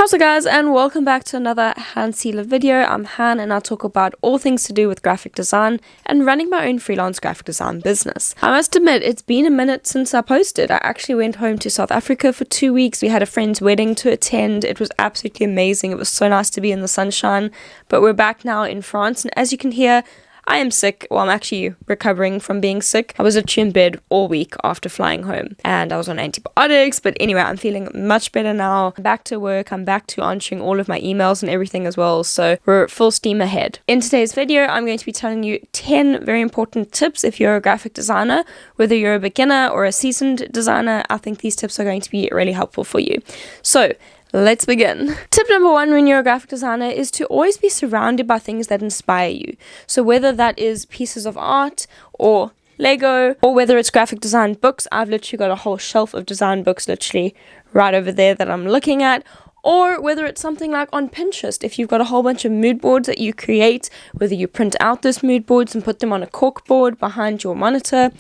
How's it guys, and welcome back to another HanSelah video. I'm Han and I'll talk about all things to do with graphic design and running my own freelance graphic design business. I must admit, it's been a minute since I posted. I actually went home to South Africa for 2 weeks. We had a friend's wedding to attend. It was absolutely amazing. It was so nice to be in the sunshine, but we're back now in France, and as you can hear, I am sick. Well, I'm actually recovering from being sick. I was actually in bed all week after flying home and I was on antibiotics. But anyway, I'm feeling much better now. I'm back to work. I'm back to answering all of my emails and everything as well. So we're full steam ahead. In today's video, I'm going to be telling you 10 very important tips if you're a graphic designer. Whether you're a beginner or a seasoned designer, I think these tips are going to be really helpful for you. So let's begin. Tip number 1 when you're a graphic designer is to always be surrounded by things that inspire you. So whether that is pieces of art or Lego, or whether it's graphic design books, I've literally got a whole shelf of design books literally right over there that I'm looking at. Or whether it's something like on Pinterest, if you've got a whole bunch of mood boards that you create, whether you print out those mood boards and put them on a cork board behind your monitor,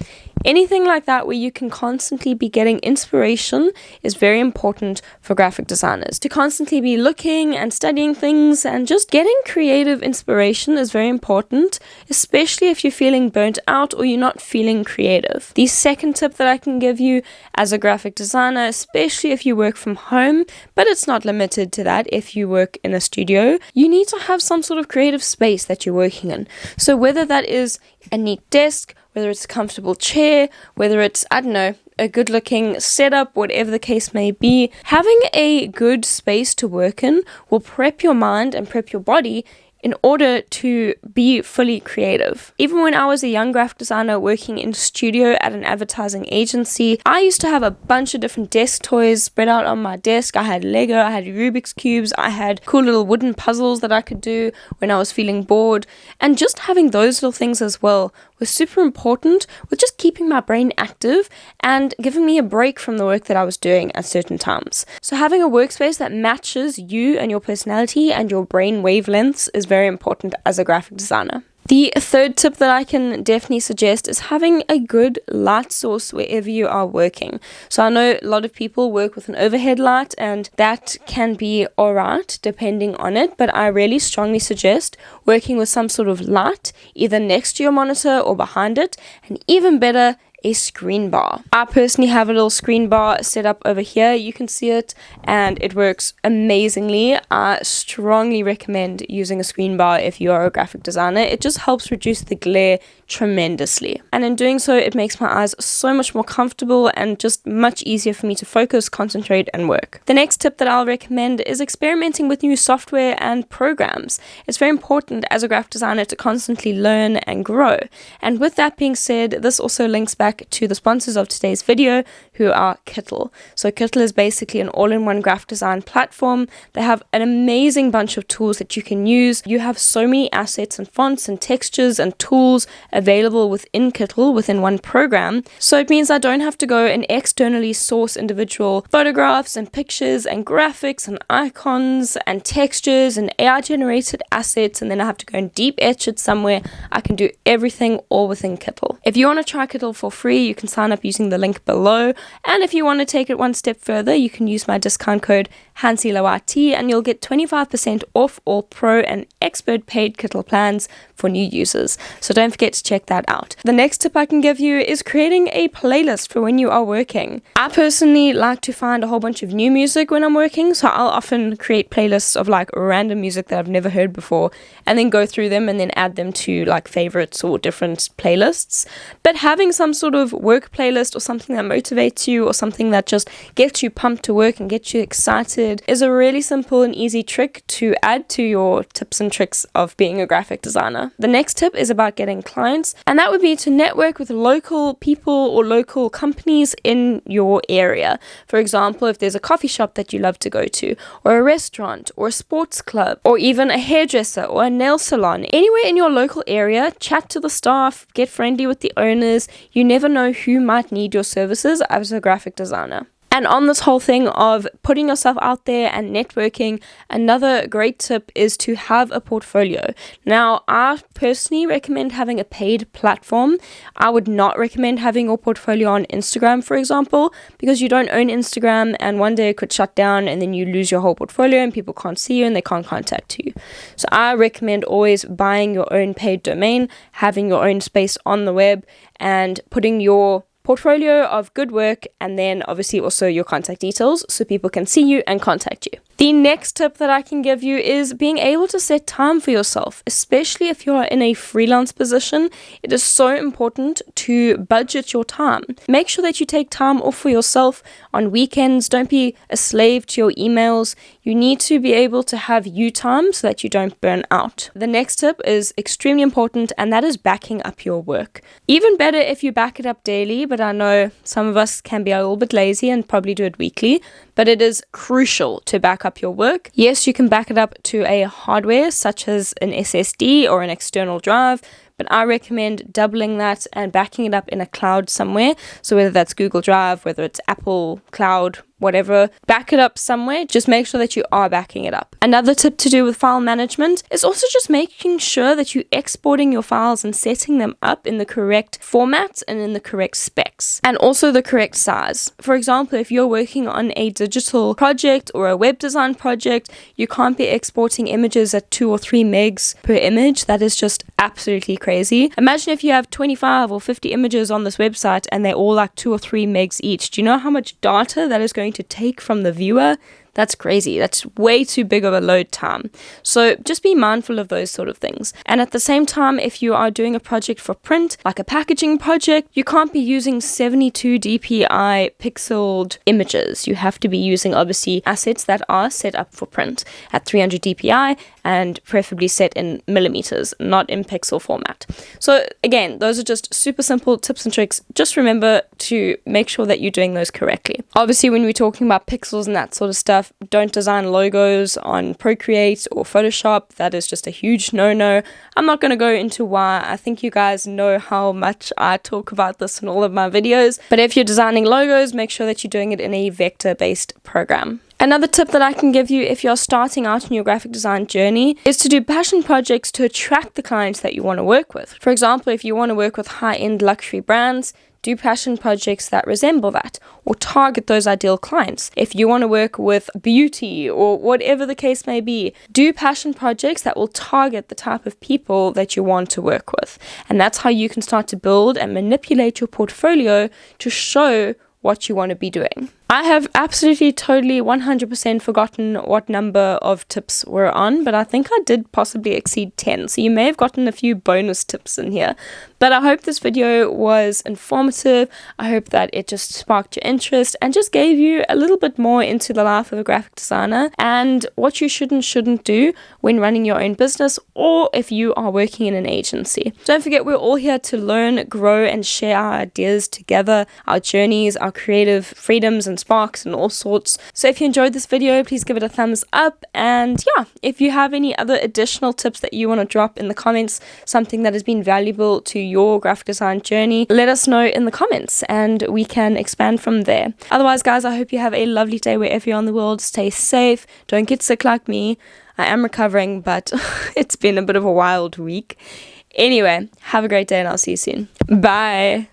anything like that where you can constantly be getting inspiration is very important for graphic designers. To constantly be looking and studying things and just getting creative inspiration is very important, especially if you're feeling burnt out or you're not feeling creative. The second tip that I can give you as a graphic designer, especially if you work from home, but it's not limited to that if you work in a studio, you need to have some sort of creative space that you're working in. So whether that is a neat desk, whether it's a comfortable chair, whether it's, I don't know, a good looking setup, whatever the case may be, having a good space to work in will prep your mind and prep your body in order to be fully creative. Even when I was a young graphic designer working in a studio at an advertising agency, I used to have a bunch of different desk toys spread out on my desk. I had Lego, I had Rubik's Cubes, I had cool little wooden puzzles that I could do when I was feeling bored. And just having those little things as well was super important with just keeping my brain active and giving me a break from the work that I was doing at certain times. So having a workspace that matches you and your personality and your brain wavelengths is very important as a graphic designer. The third tip that I can definitely suggest is having a good light source wherever you are working. So I know a lot of people work with an overhead light and that can be alright depending on it, but I really strongly suggest working with some sort of light either next to your monitor or behind it, and even better, a screen bar. I personally have a little screen bar set up over here. You can see it and it works amazingly. I strongly recommend using a screen bar if you are a graphic designer. It just helps reduce the glare tremendously. And in doing so, it makes my eyes so much more comfortable and just much easier for me to focus, concentrate, and work. The next tip that I'll recommend is experimenting with new software and programs. It's very important as a graphic designer to constantly learn and grow. And with that being said, this also links back to the sponsors of today's video, who are kittl. So kittl is basically an all-in-one graphic design platform. They have an amazing bunch of tools that you can use. You have so many assets and fonts and textures and tools available within kittl within one program. So it means I don't have to go and externally source individual photographs and pictures and graphics and icons and textures and AI generated assets, and then I have to go and deep etch it somewhere. I can do everything all within kittl. If you want to try kittl for free, you can sign up using the link below, and if you want to take it one step further, you can use my discount code HanSelah and you'll get 25% off all pro and expert paid kittl plans for new users. So don't forget to check that out. The next tip I can give you is creating a playlist for when you are working. I personally like to find a whole bunch of new music when I'm working, so I'll often create playlists of like random music that I've never heard before and then go through them and then add them to like favorites or different playlists. But having some sort of work playlist or something that motivates you or something that just gets you pumped to work and gets you excited is a really simple and easy trick to add to your tips and tricks of being a graphic designer. The next tip is about getting clients, and that would be to network with local people or local companies in your area. For example, if there's a coffee shop that you love to go to, or a restaurant, or a sports club, or even a hairdresser or a nail salon, anywhere in your local area, chat to the staff, get friendly with the owners. You never know who might need your services as a graphic designer. And on this whole thing of putting yourself out there and networking, another great tip is to have a portfolio. Now, I personally recommend having a paid platform. I would not recommend having your portfolio on Instagram, for example, because you don't own Instagram and one day it could shut down and then you lose your whole portfolio and people can't see you and they can't contact you. So I recommend always buying your own paid domain, having your own space on the web, and putting your portfolio of good work and then obviously also your contact details so people can see you and contact you. The next tip that I can give you is being able to set time for yourself, especially if you are in a freelance position. It is so important to budget your time. Make sure that you take time off for yourself on weekends. Don't be a slave to your emails. You need to be able to have you time so that you don't burn out. The next tip is extremely important, and that is backing up your work. Even better if you back it up daily, but I know some of us can be a little bit lazy and probably do it weekly, but it is crucial to back up your work. Yes, you can back it up to a hardware such as an SSD or an external drive, but I recommend doubling that and backing it up in a cloud somewhere. So whether that's Google Drive, whether it's Apple Cloud, whatever, back it up somewhere. Just make sure that you are backing it up. Another tip to do with file management is also just making sure that you're exporting your files and setting them up in the correct format and in the correct specs, and also the correct size. For example, if you're working on a digital project or a web design project, you can't be exporting images at 2 or 3 megs per image. That is just absolutely crazy. Imagine if you have 25 or 50 images on this website and they're all like 2 or 3 megs each. Do you know how much data that is going to take from the viewer? That's crazy. That's way too big of a load time. So just be mindful of those sort of things. And at the same time, if you are doing a project for print, like a packaging project, you can't be using 72 dpi pixeled images. You have to be using obviously assets that are set up for print at 300 dpi and preferably set in millimeters, not in pixel format. So again, those are just super simple tips and tricks. Just remember to make sure that you're doing those correctly. Obviously, when we're talking about pixels and that sort of stuff, don't design logos on Procreate or Photoshop. That is just a huge no-no. I'm not going to go into why. I think you guys know how much I talk about this in all of my videos. But if you're designing logos, make sure that you're doing it in a vector-based program. Another tip that I can give you if you're starting out in your graphic design journey is to do passion projects to attract the clients that you want to work with. For example, if you want to work with high-end luxury brands, do passion projects that resemble that or target those ideal clients. If you want to work with beauty or whatever the case may be, do passion projects that will target the type of people that you want to work with. And that's how you can start to build and manipulate your portfolio to show what you want to be doing. I have absolutely, totally, 100% forgotten what number of tips we're on, but I think I did possibly exceed 10, so you may have gotten a few bonus tips in here. But I hope this video was informative. I hope that it just sparked your interest and just gave you a little bit more into the life of a graphic designer and what you should and shouldn't do when running your own business or if you are working in an agency. Don't forget, we're all here to learn, grow, and share our ideas together, our journeys, our creative freedoms and sparks and all sorts. So if you enjoyed this video, please give it a thumbs up, and yeah, if you have any other additional tips that you want to drop in the comments, something that has been valuable to your graphic design journey, let us know in the comments and we can expand from there. Otherwise, guys, I hope you have a lovely day wherever you're in the world. Stay safe, don't get sick like me. I am recovering, but it's been a bit of a wild week. Anyway, have a great day and I'll see you soon. Bye.